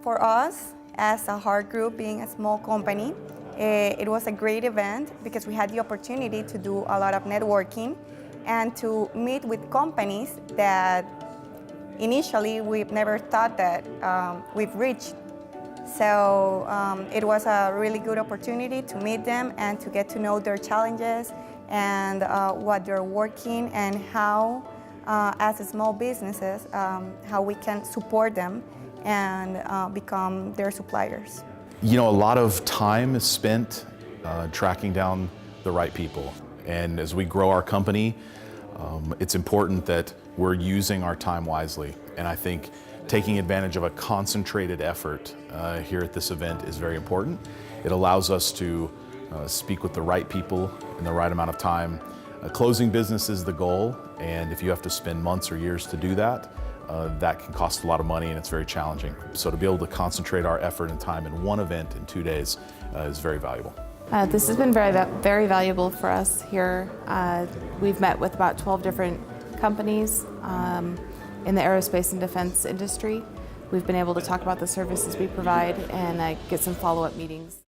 For us, as a Heart Group, being a small company, it was a great event because we had the opportunity to do a lot of networking and to meet with companies that initially we've never thought that we've reached. So it was a really good opportunity to meet them and to get to know their challenges and what they're working and how, as small businesses, how we can support them and become their suppliers. You know, a lot of time is spent tracking down the right people. And as we grow our company, it's important that we're using our time wisely. And I think taking advantage of a concentrated effort here at this event is very important. It allows us to speak with the right people in the right amount of time. Closing business is the goal, and if you have to spend months or years to do that, that can cost a lot of money and it's very challenging. So to be able to concentrate our effort and time in one event in 2 days is very valuable. This has been very valuable for us here. We've met with about 12 different companies in the aerospace and defense industry. We've been able to talk about the services we provide and get some follow-up meetings.